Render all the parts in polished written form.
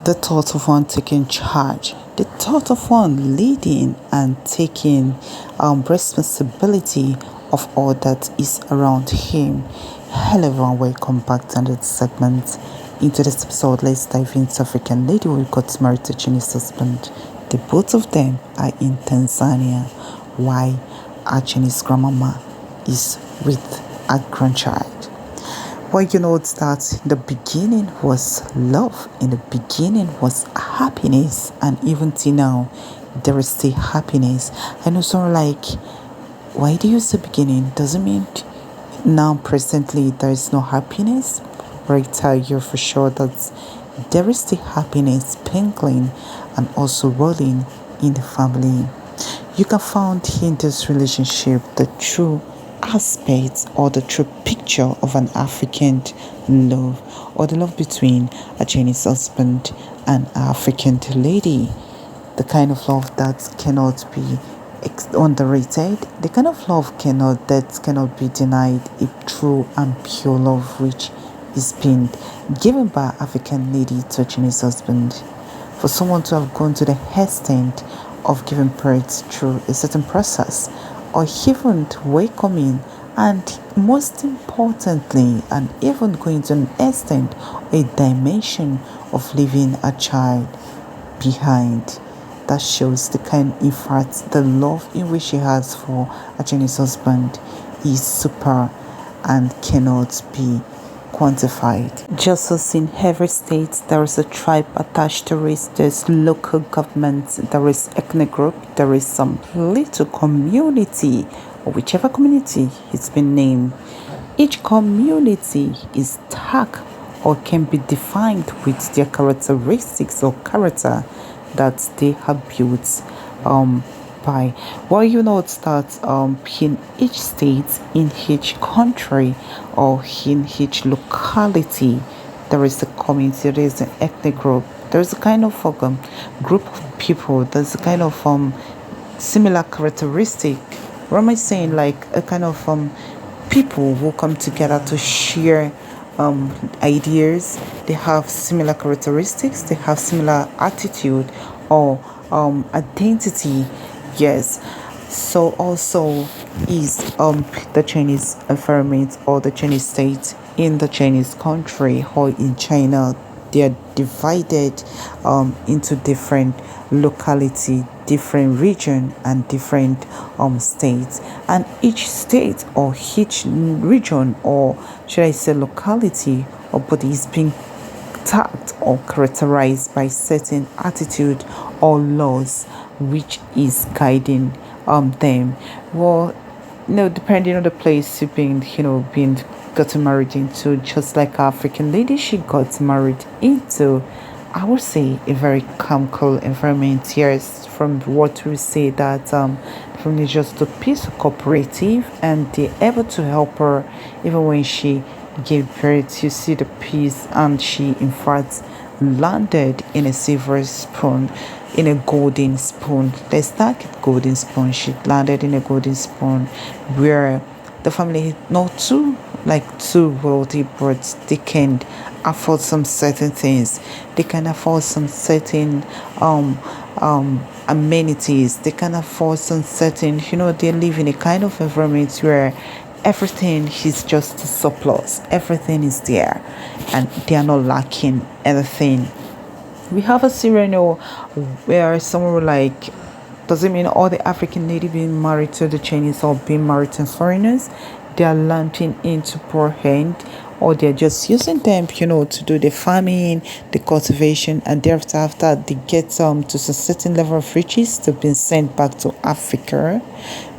The thought of one taking charge, the thought of one leading and taking responsibility of all that is around him. Hello everyone, welcome back to another segment. Into this episode, let's dive into African lady who got married to Chinese husband. The both of them are in Tanzania. Why our Chinese grandmama is with a grandchild. Well, it's that the beginning was love, in the beginning was happiness, and even till now, there is still happiness. I know someone like, why do you say beginning? Doesn't mean now, presently, there is no happiness. But I tell you for sure that there is still happiness sprinkling and also rolling in the family. You can find in this relationship the true aspect or the true picture of an African love or the love between a Chinese husband and an African lady. The kind of love that cannot be underrated, the kind of love cannot be denied, a true and pure love which is being given by African lady to a Chinese husband. For someone to have gone to the extent of giving birth through a certain process or even welcoming and most importantly and even going to an extent a dimension of leaving a child behind, that shows the kind, in fact, the love in which she has for a Chinese husband is super and cannot be quantified. Just as in every state, there is a tribe attached to it, there's local government, there is ethnic group, there is some little community, or whichever community it's been named. Each community is tagged or can be defined with their characteristics or character that they have built by. Well, it's that in each state, in each country, or in each locality, there is a community, there is an ethnic group, there is a kind of group of people, there's a kind of similar characteristic. What am I saying? Like a kind of people who come together to share ideas. They have similar characteristics, they have similar attitude or identity. Yes. So also is the Chinese environment or the Chinese state in the Chinese country or in China. They are divided into different locality, different region and different states, and each state or each region, or should I say locality or body, is being tagged or characterized by certain attitude or laws which is guiding them. Well, depending on the place you've been, being gotten married into, just like African lady, she got married into, I would say, a very calm, cool environment. Yes, from what we say that from the just a peace cooperative, and they're able to help her even when she gave birth. You see the peace, and she in fact landed in a silver spoon, in a golden spoon. Let's start with golden spoon. She landed in a golden spoon where the family, not too wealthy, but they can afford some certain things. They can afford some certain amenities. They can afford some certain, they live in a kind of environment where everything is just a surplus. Everything is there and they are not lacking anything. We have a scenario where someone will like, does it mean all the African native being married to the Chinese or being married to foreigners, they are landing into poor hand, or they're just using them, to do the farming, the cultivation, and thereafter after they get to a certain level of riches, they've been sent back to Africa.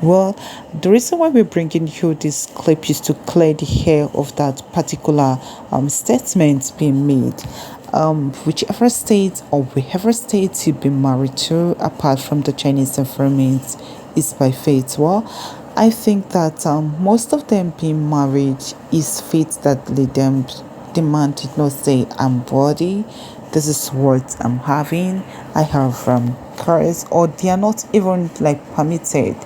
Well, the reason why we're bringing you this clip is to clear the air of that particular statement being made. Whichever state or wherever state you've been married to, apart from the Chinese environment, is by fate. Well, I think that most of them being married is fate that lead them. The man did not say, I'm worthy, this is what I'm having, I have cars, or they are not even like permitted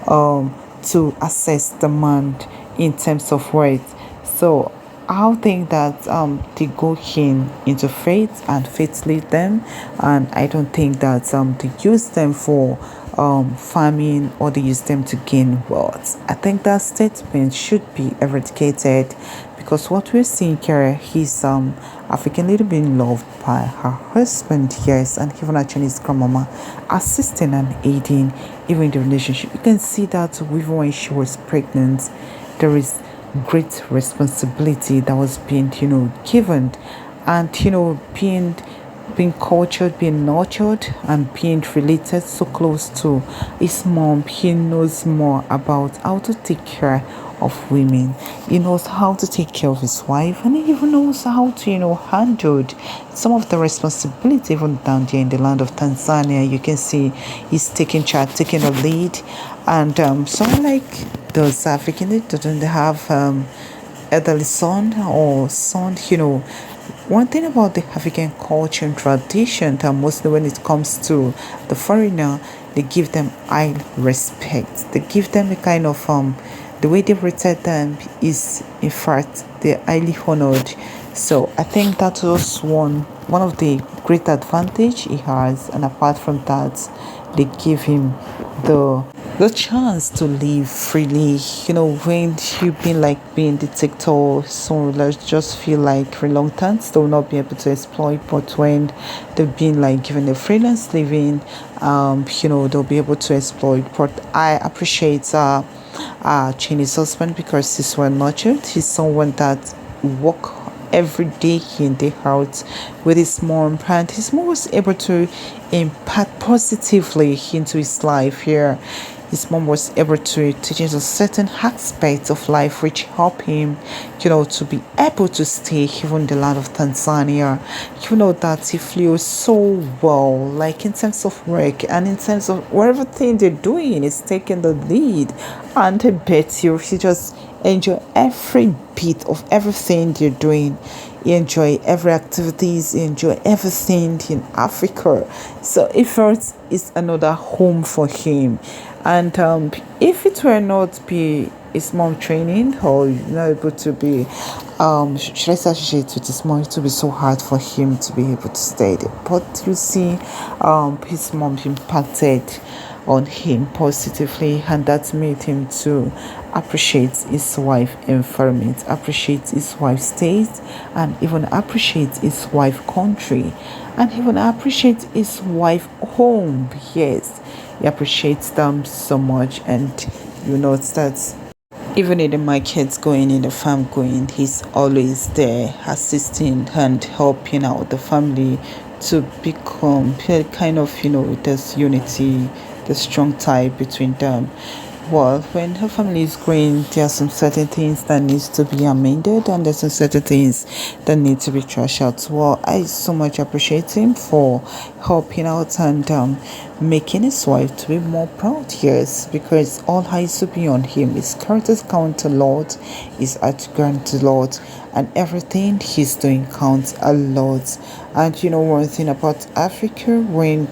to assess the man in terms of worth. So I think that they go into faith and faith lead them, and I don't think that they use them for farming or they use them to gain wealth. I think that statement should be eradicated because what we're seeing here, he's African lady being loved by her husband, yes, and even a Chinese grandmama assisting and aiding even the relationship. You can see that even when she was pregnant, there is great responsibility that was being given, and being cultured, being nurtured, and being related so close to his mom. He knows more about how to take care of women. He knows how to take care of his wife, and he even knows how to handle some of the responsibility even down there in the land of Tanzania. You can see he's taking charge, taking the lead, and someone like those African, they don't have elderly son or son. One thing about the African culture and tradition that mostly when it comes to the foreigner, they give them high respect. They give them a kind of the way they treat them is in fact they're highly honored. So I think that was one of the great advantage he has, and apart from that, they give him the chance to live freely. When you've been like being the dictator, so let's just feel like reluctant, they'll not be able to exploit. But when they've been like given a freelance living, they'll be able to exploit. But I appreciate Chinese husband because he's well nurtured. He's someone that work every day in the house with his mom, and his mom was able to impact positively into his life here. His mom was able to teach him a certain aspects of life which help him, to be able to stay even in the land of Tanzania. That he flew so well, like in terms of work and in terms of whatever thing they're doing is taking the lead. And I bet you he just enjoy every bit of everything they're doing. You enjoy every activities, you enjoy everything in Africa. So effort is another home for him. And if it were not be his mom training, or not able to be should I associate with his mom, it would be so hard for him to be able to stay there. But you see, his mom impacted on him positively, and that made him to appreciate his wife environment, appreciate his wife state, and even appreciate his wife country, and even appreciate his wife home. Yes, he appreciates them so much. And that even in the markets going, in the farm going, he's always there assisting and helping out the family to become kind of, there's unity, the strong tie between them. Well, when her family is growing, there are some certain things that needs to be amended, and there's some certain things that need to be trashed out. Well, I so much appreciate him for helping out and making his wife to be more proud. Yes, because all eyes to be on him. His characters count a lot, his art count a lot, and everything he's doing counts a lot. And one thing about Africa, when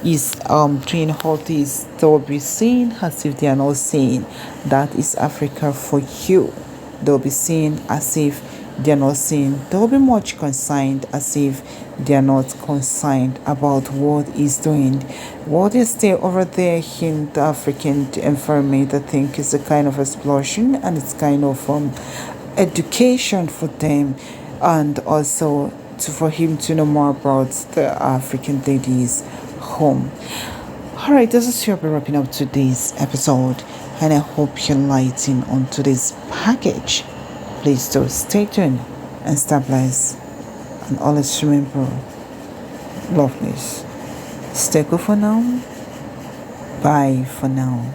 is doing all this, they'll be seen as if they are not saying that is Africa for you. They'll be seen as if they are not seen. They'll be much concerned as if they are not concerned about what he's doing. What is there over there in the African environment, I think, is a kind of explosion, and it's kind of education for them, and also for him to know more about the African ladies home. Alright, this is where we're wrapping up today's episode, and I hope you're lighting on today's package. Please do stay tuned and stay blessed, and always remember, love this. Stay good for now. Bye for now.